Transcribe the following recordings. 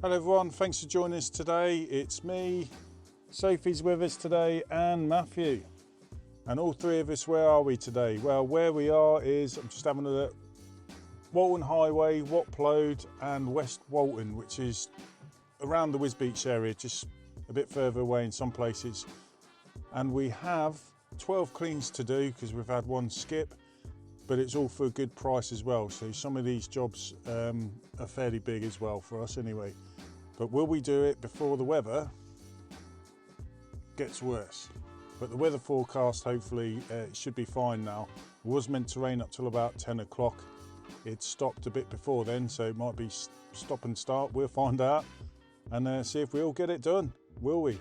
Hello everyone, thanks for joining us today. It's me, Sophie's with us today, and Matthew. And all three of us, where are we today? Well, where we are is, I'm just having a look, Walton Highway, Watplode and West Walton, which is around the Wisbech area, just a bit further away in some places. And we have 12 cleans to do because we've had one skip, but it's all for a good price as well. So some of these jobs are fairly big as well for us anyway. But will we do it before the weather gets worse? But the weather forecast, hopefully, it should be fine now. It was meant to rain up till about 10 o'clock. It stopped a bit before then, so it might be stop and start. We'll find out and see if we all get it done, will we?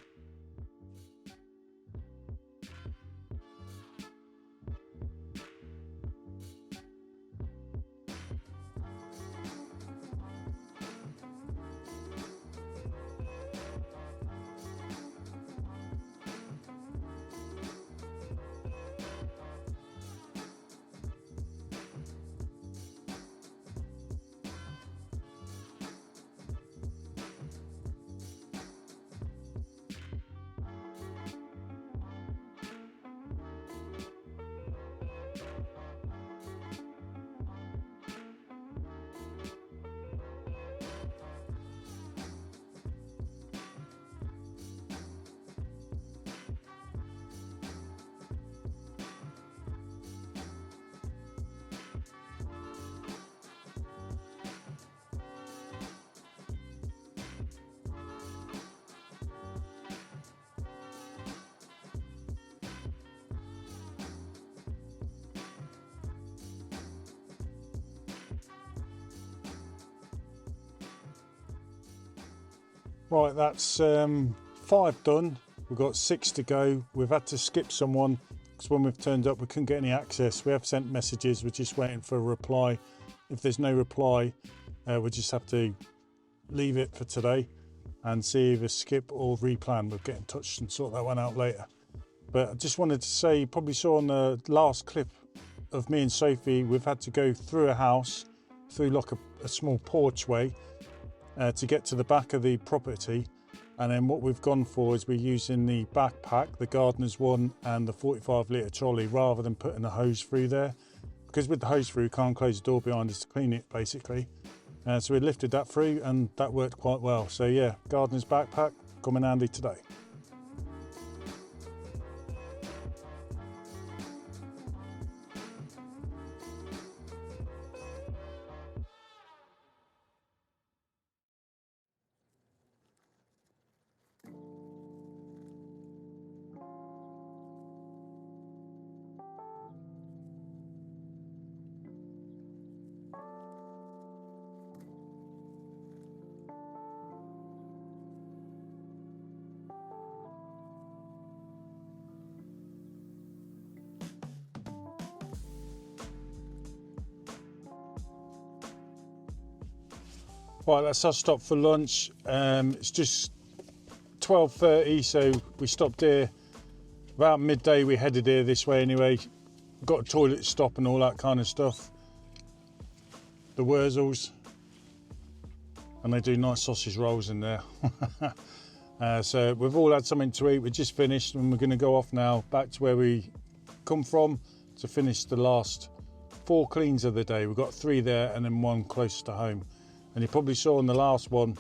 Right, that's 5 done. We've got 6 to go. We've had to skip someone because when we've turned up we couldn't get any access. We have sent messages, we're just waiting for a reply. If there's no reply, we'll just have to leave it for today and see if a skip or replan. We'll get in touch and sort that one out later. But I just wanted to say, you probably saw on the last clip of me and Sophie, we've had to go through a house, through like a small porchway, to get to the back of the property. And then what we've gone for is we're using the backpack, the gardener's one, and the 45-litre trolley rather than putting a hose through there, because with the hose through you can't close the door behind us to clean it basically. So we lifted that through and that worked quite well. So yeah, gardener's backpack come in handy today. Right, that's us stopped for lunch. It's just 12:30, so we stopped here about midday. We headed here this way anyway. Got a toilet stop and all that kind of stuff. The Wurzels, and they do nice sausage rolls in there. So we've all had something to eat. We're just finished and we're going to go off now back to where we come from to finish the last 4 cleans of the day. We've got 3 there and then 1 close to home. And you probably saw in the last one,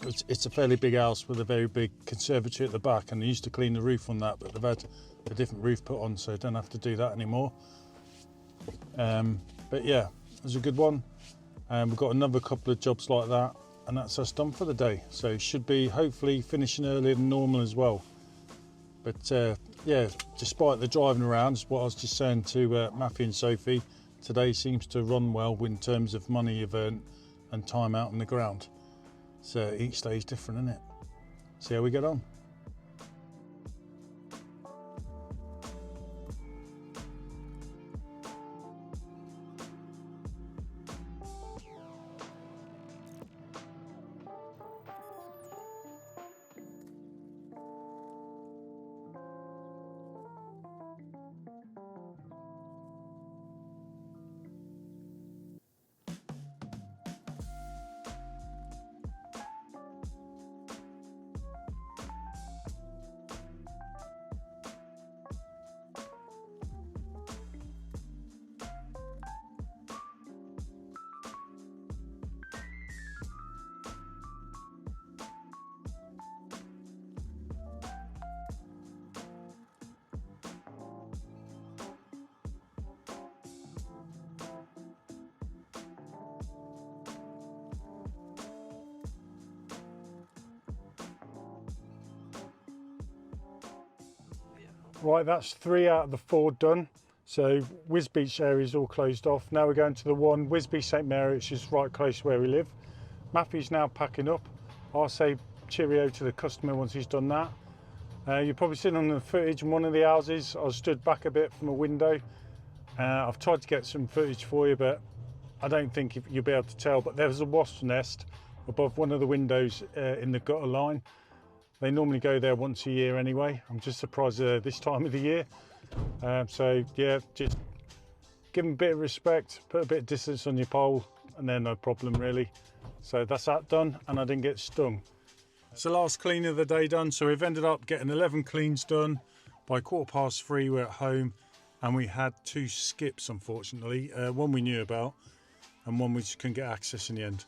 it's a fairly big house with a very big conservatory at the back, and they used to clean the roof on that, but they've had a different roof put on, so don't have to do that anymore. But yeah, it was a good one. We've got another couple of jobs like that, and that's us done for the day. So should be hopefully finishing earlier than normal as well. But yeah, despite the driving around, what I was just saying to Matthew and Sophie, today seems to run well in terms of money you've earned and time out on the ground. So each day is different, isn't it? See how we get on. Right, that's 3 out of the 4 done. So Wisbech area is all closed off. Now we're going to the one, Wisbech St Mary, which is right close to where we live. Matthew's now packing up. I'll say cheerio to the customer once he's done that. You're probably sitting on the footage in one of the houses. I stood back a bit from a window. I've tried to get some footage for you, but I don't think you'll be able to tell. But there was a wasp nest above one of the windows in the gutter line. They normally go there once a year anyway. I'm just surprised this time of the year. So yeah, just give them a bit of respect, put a bit of distance on your pole, and then no problem really. So that's that done, and I didn't get stung. It's the last clean of the day done. So we've ended up getting 11 cleans done. By 3:15 we're at home, and we had 2 skips unfortunately. One we knew about, and one we just couldn't get access in the end.